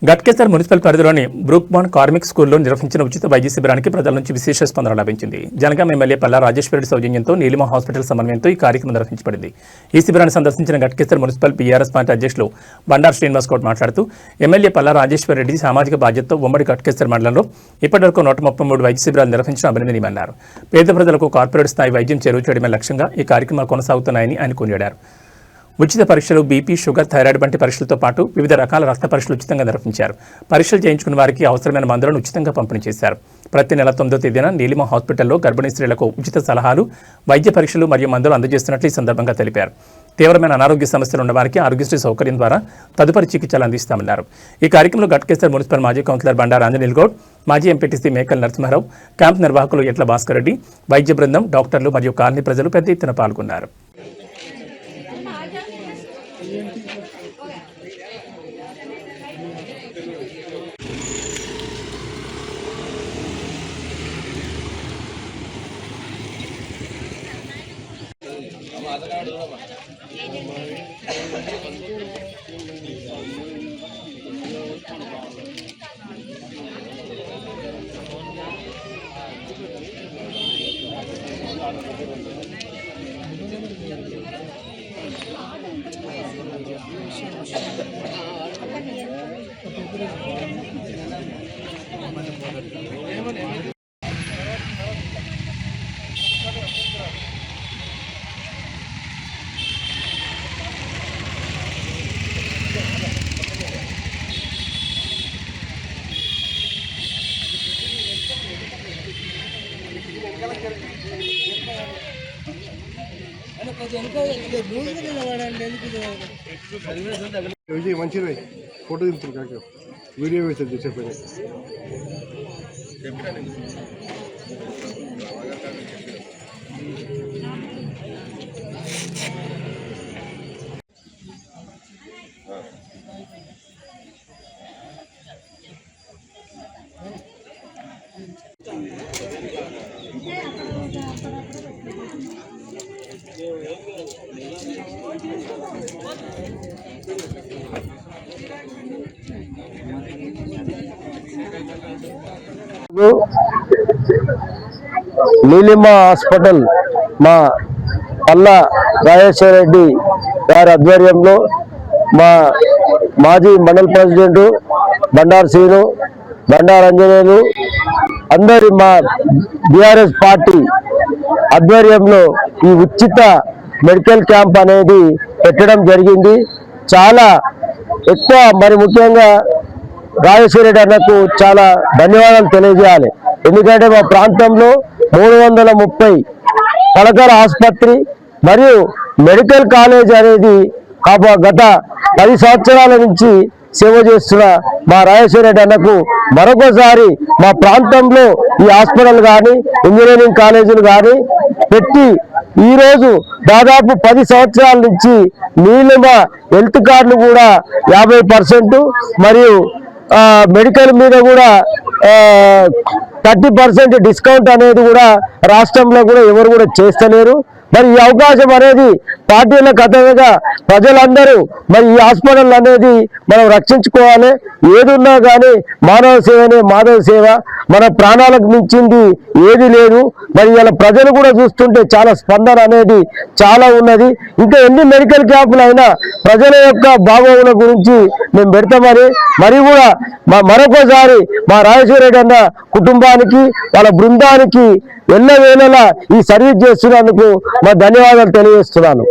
Ghatkesar municipal పరిధిలోని బ్రూక్బాన్ karmic స్కూల్లో నిర్వహించిన ఉచిత వైద్య శిబిరానికి ప్రజల నుంచి విశేష స్పందన లభించింది. జనగాం ఎమ్మెల్యే పల్లా రాజేశ్వరరెడ్డి సౌజన్యంతో నీలిమ హాస్పిటల్ సమన్వయంతో ఈ కార్యక్రమం నిర్వహించబడింది. ఈ శిబిరాన్ని సందర్శించిన గట్కేసర్ మున్సిపల్ బీఆర్ఎస్ పార్టీ అధ్యక్షులు బండారు శ్రీనివాస్ గౌడ్ మాట్లాడుతూ ఎమ్మెల్యే పల్లా రాజేశ్వరరెడ్డి సామాజిక బాధ్యతతో ఉమ్మడి గట్కేసర్ మండలంలో ఇప్పటివరకు 133 వైద్య శిబిరాలు నిర్వహించడం అభినందనీయమన్నారు. పేద ప్రజలకు కార్పొరేట్ స్థాయి వైద్యం చేరువ చేయడమే లక్ష్యంగా ఈ కార్యక్రమాలు కొనసాగుతున్నాయని ఆయన కొనియాడారు. ఉచిత పరీక్షలు, బీపీ, షుగర్, థైరాయిడ్ వంటి పరీక్షలతో పాటు వివిధ రకాల రక్త పరీక్షలు ఉచితంగా నిర్వహించారు. పరీక్షలు చేయించుకున్న వారికి అవసరమైన మందులను ఉచితంగా పంపిణీ చేశారు. ప్రతి నెల 9వ తేదీన నీలిమ హాస్పిటల్లో గర్భిణీ స్త్రీలకు ఉచిత సలహాలు, వైద్య పరీక్షలు మరియు మందులు అందజేస్తున్నట్లు ఈ సందర్భంగా తెలిపారు. తీవ్రమైన అనారోగ్య సమస్యలు ఉన్న వారికి ఆరోగ్యశ్రీ సౌకర్యం ద్వారా తదుపరి చికిత్సలు అందిస్తామన్నారు. ఈ కార్యక్రమంలో గట్కేసర్ మున్సిపల్ మాజీ కౌన్సిలర్ బండారు ఆంజనేయులు గౌడ్, మాజీ ఎంపీటీసీ మేకల్ నరసింహారావు, క్యాంప్ నిర్వాహకులు ఎట్ల భాస్కర్ రెడ్డి, వైద్య బృందం, డాక్టర్లు మరియు కాలనీ ప్రజలు పెద్ద ఎత్తున పాల్గొన్నారు. మంచిది ఫోటో దింపుతుంది వీడియో వేస్తుంది చెప్పండి. నీలిమ హాస్పిటల్ మా పల్లా రాజేశ్వరరెడ్డి గారి ఆధ్వర్యంలో మా మాజీ మండల ప్రెసిడెంట్ బండారు శ్రీను, బండారు ఆంజనేయులు అందరి మా బీఆర్ఎస్ పార్టీ ఆధ్వర్యంలో ఈ ఉచిత మెడికల్ క్యాంప్ అనేది పెట్టడం జరిగింది. చాలా ఎక్కువ మరి ముఖ్యంగా రాజేశ్వరరెడ్డి అన్నకు చాలా ధన్యవాదాలు తెలియజేయాలి. ఎందుకంటే మా ప్రాంతంలో 330 పడకల ఆసుపత్రి మరియు మెడికల్ కాలేజ్ అనేది గత 10 సంవత్సరాల నుంచి సేవ చేస్తున్న మా రాజేశ్వరరెడ్డి అన్నకు మరొకసారి మా ప్రాంతంలో ఈ హాస్పిటల్ కానీ ఇంజనీరింగ్ కాలేజీలు కానీ పెట్టి ఈరోజు దాదాపు 10 సంవత్సరాల నుంచి నీలిమ హెల్త్ కార్డులు కూడా 50% మరియు మెడికల్ మీద కూడా 30% డిస్కౌంట్ అనేది కూడా రాష్ట్రంలో కూడా ఎవరు కూడా చేస్తలేరు. మరి ఈ అవకాశం అనేది పార్టీల కథగా ప్రజలందరూ మరి ఈ హాస్పిటల్ అనేది మనం రక్షించుకోవాలి. ఏదున్నా కానీ మానవ సేవనే మాధవ సేవ, మన ప్రాణాలకు మించింది ఏది లేదు. మరి ఇలా ప్రజలు కూడా చూస్తుంటే చాలా స్పందన అనేది చాలా ఉన్నది. ఇంకా ఎన్ని మెడికల్ క్యాంపులు అయినా ప్రజల యొక్క బాగోగుల గురించి మేము పెడతామని మరి కూడా మరొకసారి మా రాజేశ్వరరెడ్డి అన్న కుటుంబానికి వాళ్ళ బృందానికి ఎల్లవేళలా ఈ సర్వీస్ చేస్తున్నందుకు మా ధన్యవాదాలు తెలియజేస్తున్నాను.